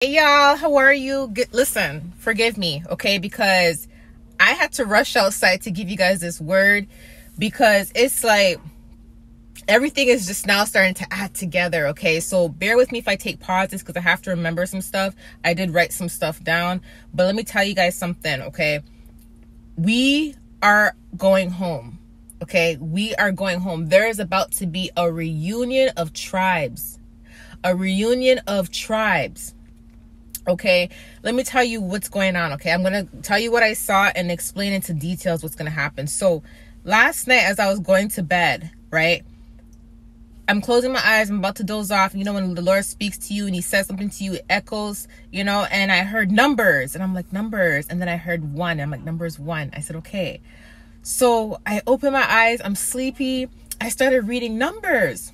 Hey y'all, how are you? Listen, forgive me, okay? Because I had to rush outside to give you guys this word because it's like everything is just now starting to add together, okay? So bear with me if I take pauses because I have to remember some stuff. I did write some stuff down, but let me tell you guys something, okay? We are going home, okay? We are going home. There is about to be a reunion of tribes. A reunion of tribes. Okay, let me tell you what's going on. Okay, I'm going to tell you what I saw and explain into details what's going to happen. So last night as I was going to bed, right, I'm closing my eyes, I'm about to doze off. You know, when the Lord speaks to you and he says something to you, it echoes, you know, and I heard numbers and I'm like, numbers. And then I heard one and I'm like, numbers one. I said, okay. So I opened my eyes, I'm sleepy. I started reading numbers,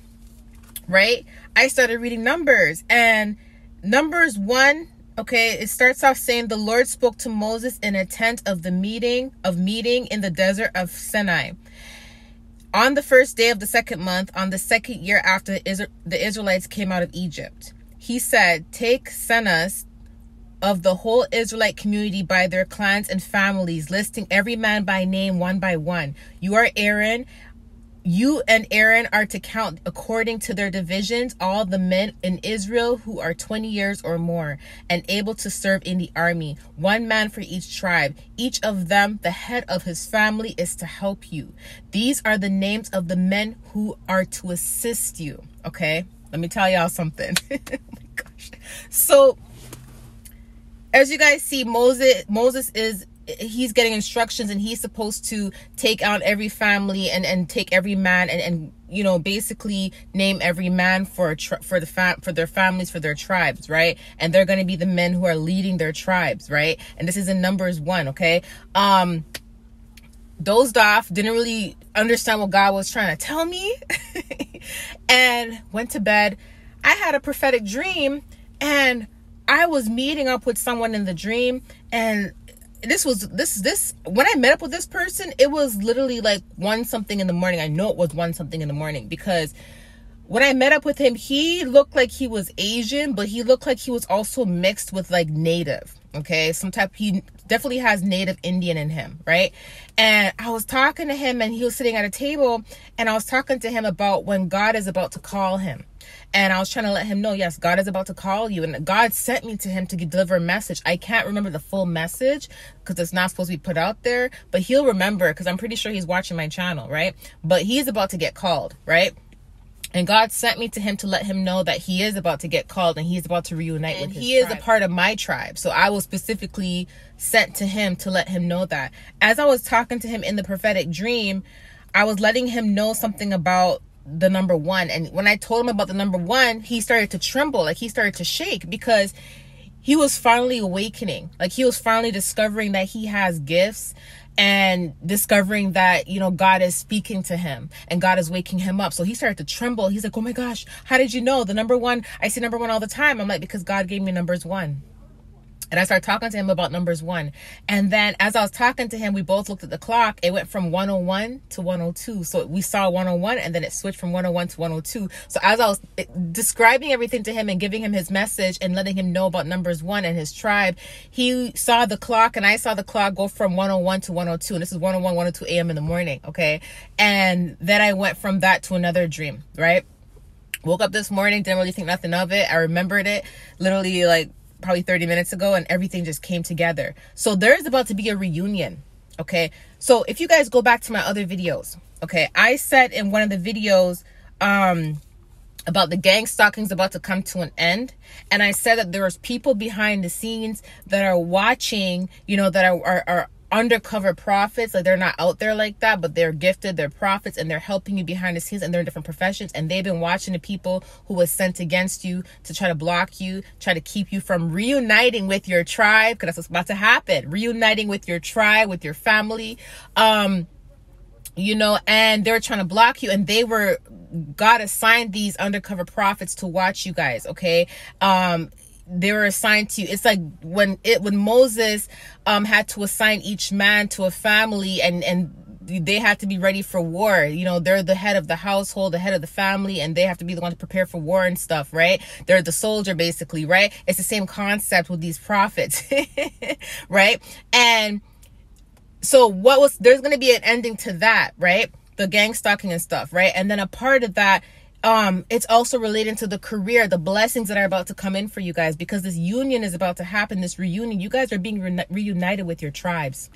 right? I started reading numbers and numbers one. Okay, it starts off saying the Lord spoke to Moses in a tent of meeting in the desert of Sinai. On the first day of the second month, on the second year after the Israelites came out of Egypt, he said, take census of the whole Israelite community by their clans and families, listing every man by name one by one. You and Aaron are to count according to their divisions all the men in Israel who are 20 years or more and able to serve in the army, one man for each tribe. Each of them, the head of his family, is to help you. These are the names of the men who are to assist you. Okay, let me tell y'all something. Oh my gosh. So as you guys see, Moses he's getting instructions and he's supposed to take out every family and take every man and you know, basically name every man for their families, for their tribes, right? And they're going to be the men who are leading their tribes, right? And this is in Numbers 1, okay? Dozed off, didn't really understand what God was trying to tell me and went to bed. I had a prophetic dream and I was meeting up with someone in the dream, and this when I met up with this person, it was literally like 1 something in the morning. I know it was 1 something in the morning because when I met up with him, he looked like he was Asian, but he looked like he was also mixed with like native. Okay, he definitely has native Indian in him, right? And I was talking to him and he was sitting at a table and I was talking to him about when God is about to call him. And I was trying to let him know, yes, God is about to call you. And God sent me to him to deliver a message. I can't remember the full message because it's not supposed to be put out there. But he'll remember because I'm pretty sure he's watching my channel, right? But he's about to get called, right? And God sent me to him to let him know that he is about to get called and he's about to reunite with his tribe. He is a part of my tribe. So I was specifically sent to him to let him know that. As I was talking to him in the prophetic dream, I was letting him know something about the number 1. And when I told him about the number 1, he started to tremble, like he started to shake because he was finally awakening. Like he was finally discovering that he has gifts and discovering that, you know, God is speaking to him and God is waking him up. So he started to tremble. He's like, oh my gosh, how did you know? The number 1, I see number 1 all the time. I'm like, because God gave me numbers 1. And I started talking to him about numbers 1. And then as I was talking to him, we both looked at the clock. It went from 101 to 102. So we saw 101 and then it switched from 101 to 102. So as I was describing everything to him and giving him his message and letting him know about numbers 1 and his tribe, he saw the clock and I saw the clock go from 101 to 102. And this is 101, 102 a.m. in the morning. Okay. And then I went from that to another dream, right? Woke up this morning, didn't really think nothing of it. I remembered it literally like probably 30 minutes ago and everything just came together. So there is about to be a reunion. Okay. So if you guys go back to my other videos, okay, I said in one of the videos about the gang stalkings about to come to an end. And I said that there was people behind the scenes that are watching, you know, that are undercover prophets. Like they're not out there like that, but they're gifted, they're prophets, and they're helping you behind the scenes, and they're in different professions, and they've been watching the people who was sent against you to try to block you, try to keep you from reuniting with your tribe, because that's what's about to happen, reuniting with your tribe, with your family, you know, and they're trying to block you, and God assigned these undercover prophets to watch you guys, okay? They were assigned to you. It's like when Moses had to assign each man to a family and they have to be ready for war. You know, they're the head of the household, the head of the family, and they have to be the one to prepare for war and stuff, right? They're the soldier, basically, right? It's the same concept with these prophets, right? And so there's going to be an ending to that, right? The gang stalking and stuff, right? And then a part of that, it's also related to the career, the blessings that are about to come in for you guys, because this union is about to happen, this reunion. You guys are being reunited with your tribes.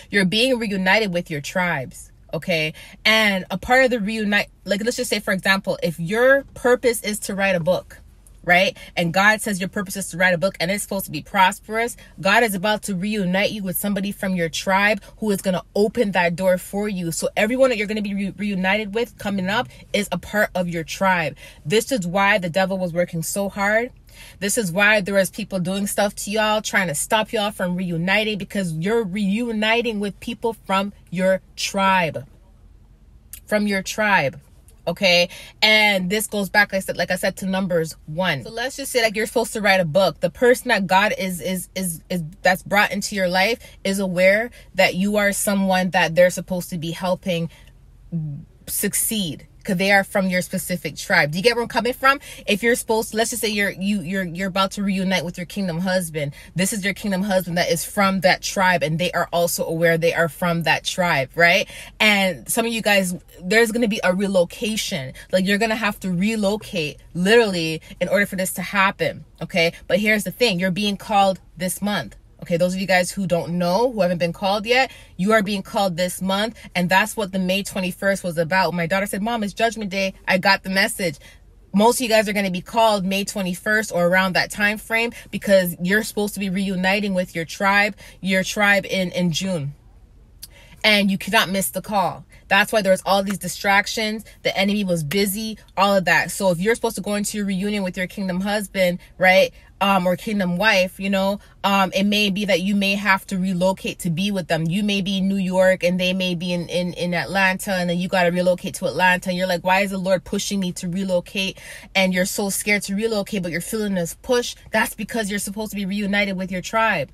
You're being reunited with your tribes, okay? And a part of the reunite, like, let's just say, for example, if your purpose is to write a book, right? And God says your purpose is to write a book and it's supposed to be prosperous. God is about to reunite you with somebody from your tribe who is going to open that door for you. So everyone that you're going to be reunited with coming up is a part of your tribe. This is why the devil was working so hard. This is why there was people doing stuff to y'all, trying to stop y'all from reuniting, because you're reuniting with people from your tribe. From your tribe. Okay, and this goes back, like I said, to Numbers 1. So let's just say, like, you're supposed to write a book. The person that God is that's brought into your life is aware that you are someone that they're supposed to be helping succeed, because they are from your specific tribe. Do you get where I'm coming from? If you're supposed to, let's just say you're about to reunite with your kingdom husband. This is your kingdom husband that is from that tribe, and they are also aware they are from that tribe, right? And some of you guys, there's going to be a relocation. Like, you're going to have to relocate literally in order for this to happen, okay? But here's the thing, you're being called this month. Okay, those of you guys who don't know, who haven't been called yet, you are being called this month. And that's what the May 21st was about. My daughter said, Mom, it's Judgment Day. I got the message. Most of you guys are going to be called May 21st or around that time frame, because you're supposed to be reuniting with your tribe in June. And you cannot miss the call. That's why there's all these distractions. The enemy was busy, all of that. So if you're supposed to go into your reunion with your kingdom husband, right, or kingdom wife, you know, it may be that you may have to relocate to be with them. You may be in New York and they may be in Atlanta, and then you got to relocate to Atlanta. And you're like, why is the Lord pushing me to relocate? And you're so scared to relocate, but you're feeling this push. That's because you're supposed to be reunited with your tribe.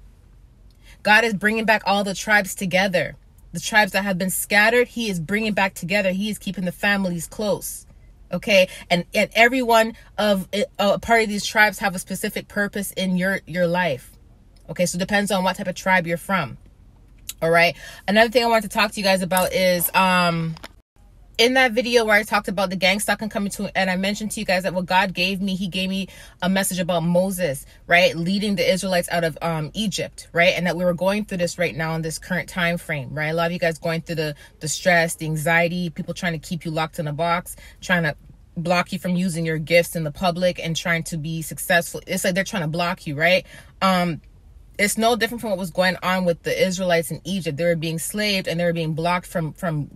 God is bringing back all the tribes together. The tribes that have been scattered, he is bringing back together. He is keeping the families close. Okay. And every one of a part of these tribes have a specific purpose in your life. Okay. So it depends on what type of tribe you're from. All right. Another thing I wanted to talk to you guys about is, in that video where I talked about the gang stalking coming to, and I mentioned to you guys that what God gave me, he gave me a message about Moses, right? Leading the Israelites out of Egypt, right? And that we were going through this right now in this current time frame, right? A lot of you guys going through the stress, the anxiety, people trying to keep you locked in a box, trying to block you from using your gifts in the public and trying to be successful. It's like they're trying to block you, right? It's no different from what was going on with the Israelites in Egypt. They were being slaved and they were being blocked from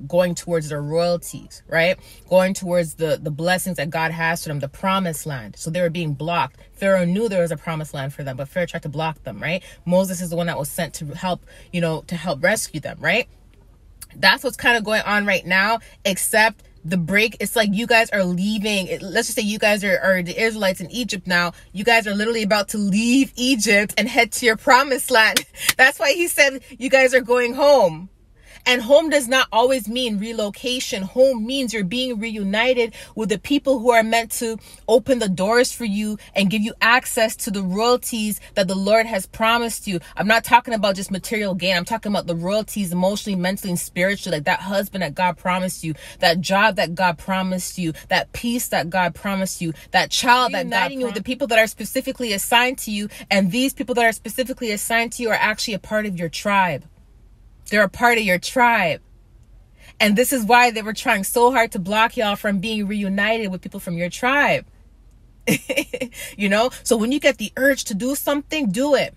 going towards their royalties, right? Going towards the blessings that God has for them, the promised land. So they were being blocked. Pharaoh knew there was a promised land for them, but Pharaoh tried to block them, right? Moses is the one that was sent to help, to help rescue them, right? That's what's kind of going on right now, except the break, it's like you guys are leaving. Let's just say you guys are the Israelites in Egypt now. You guys are literally about to leave Egypt and head to your promised land. That's why he said you guys are going home. And home does not always mean relocation. Home means you're being reunited with the people who are meant to open the doors for you and give you access to the royalties that the Lord has promised you. I'm not talking about just material gain. I'm talking about the royalties emotionally, mentally, and spiritually, like that husband that God promised you, that job that God promised you, that peace that God promised you, that child that God promised you, with the people that are specifically assigned to you. And these people that are specifically assigned to you are actually a part of your tribe. They're a part of your tribe. And this is why they were trying so hard to block y'all from being reunited with people from your tribe. So when you get the urge to do something, do it.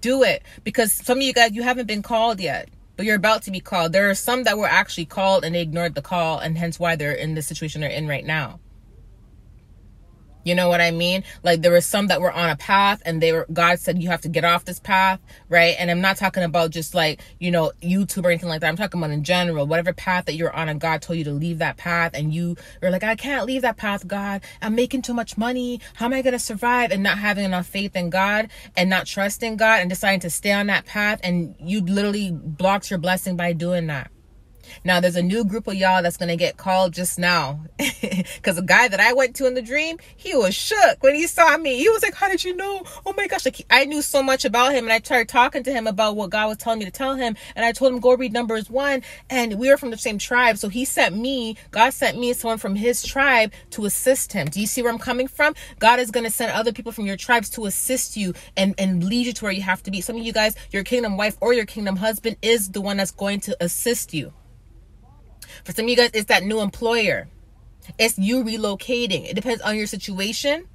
Do it. Because some of you guys, you haven't been called yet, but you're about to be called. There are some that were actually called and they ignored the call, and hence why they're in the situation they're in right now. You know what I mean? Like, there were some that were on a path, and God said, you have to get off this path, right? And I'm not talking about just like, YouTube or anything like that. I'm talking about in general, whatever path that you're on, and God told you to leave that path, and you're like, I can't leave that path, God. I'm making too much money. How am I going to survive? And not having enough faith in God, and not trusting God, and deciding to stay on that path, and you literally blocked your blessing by doing that. Now, there's a new group of y'all that's going to get called just now. Because the guy that I went to in the dream, he was shook when he saw me. He was like, how did you know? Oh my gosh. Like, I knew so much about him. And I started talking to him about what God was telling me to tell him. And I told him, go read Numbers 1. And we were from the same tribe. So God sent me someone from his tribe to assist him. Do you see where I'm coming from? God is going to send other people from your tribes to assist you and lead you to where you have to be. Some of you guys, your kingdom wife or your kingdom husband is the one that's going to assist you. For some of you guys, it's that new employer. It's you relocating. It depends on your situation.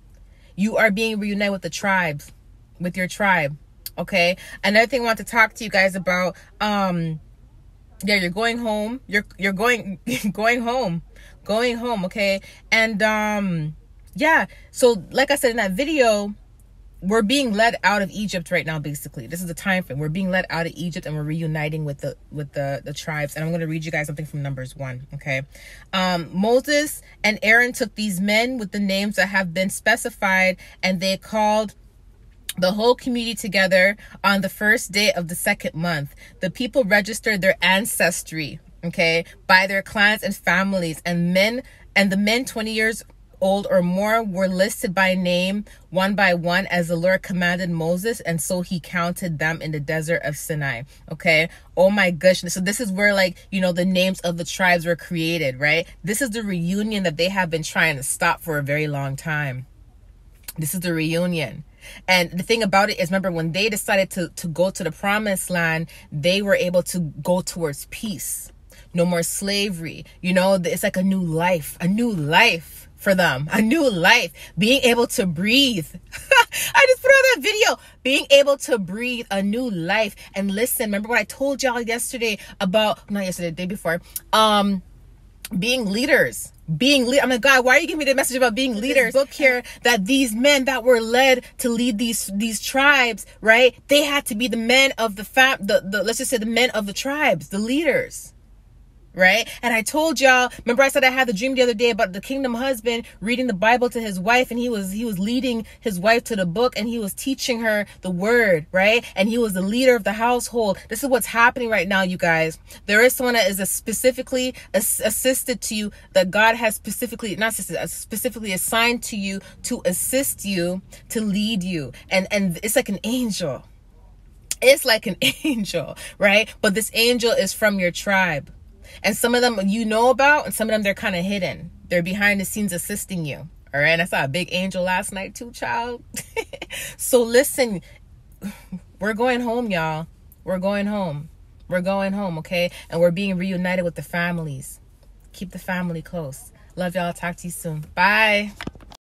You are being reunited with the tribes, with your tribe. Okay. Another thing I want to talk to you guys about. You're going home. You're going home. Okay. And yeah. So like I said in that video, we're being led out of Egypt right now. Basically, this is the time frame. We're being led out of Egypt, and we're reuniting with the tribes. And I'm going to read you guys something from Numbers 1. Okay. Moses and Aaron took these men with the names that have been specified, and they called the whole community together on the first day of the second month. The people registered their ancestry, okay, by their clans and families, and the men 20 years old or more were listed by name one by one as the Lord commanded Moses, and so he counted them in the desert of Sinai. Okay. Oh my gosh. So this is where, like, the names of the tribes were created, right? This is the reunion that they have been trying to stop for a very long time. This is the reunion. And the thing about it is, remember, when they decided to go to the promised land, they were able to go towards peace. No more slavery. It's like a new life for them, a new life, being able to breathe. I just put on that video, being able to breathe, a new life. And listen, remember what I told y'all yesterday about, not yesterday, the day before, being leaders. I'm like, God, why are you giving me the message about being leaders? Book here, that these men that were led to lead these tribes, right? They had to be the men of the let's just say the men of the tribes, the leaders. Right? And I told y'all, remember I said I had the dream the other day about the kingdom husband reading the Bible to his wife, and he was leading his wife to the book, and he was teaching her the word, right? And he was the leader of the household. This is what's happening right now, you guys. There is someone that is specifically assisted to you, that God has specifically assigned to you to assist you, to lead you. And it's like an angel. It's like an angel, right? But this angel is from your tribe. And some of them about, and some of them they're kind of hidden. They're behind the scenes assisting you. All right. And I saw a big angel last night too, child. So listen, we're going home, y'all. We're going home. Okay. And we're being reunited with the families. Keep the family close. Love y'all. Talk to you soon. Bye.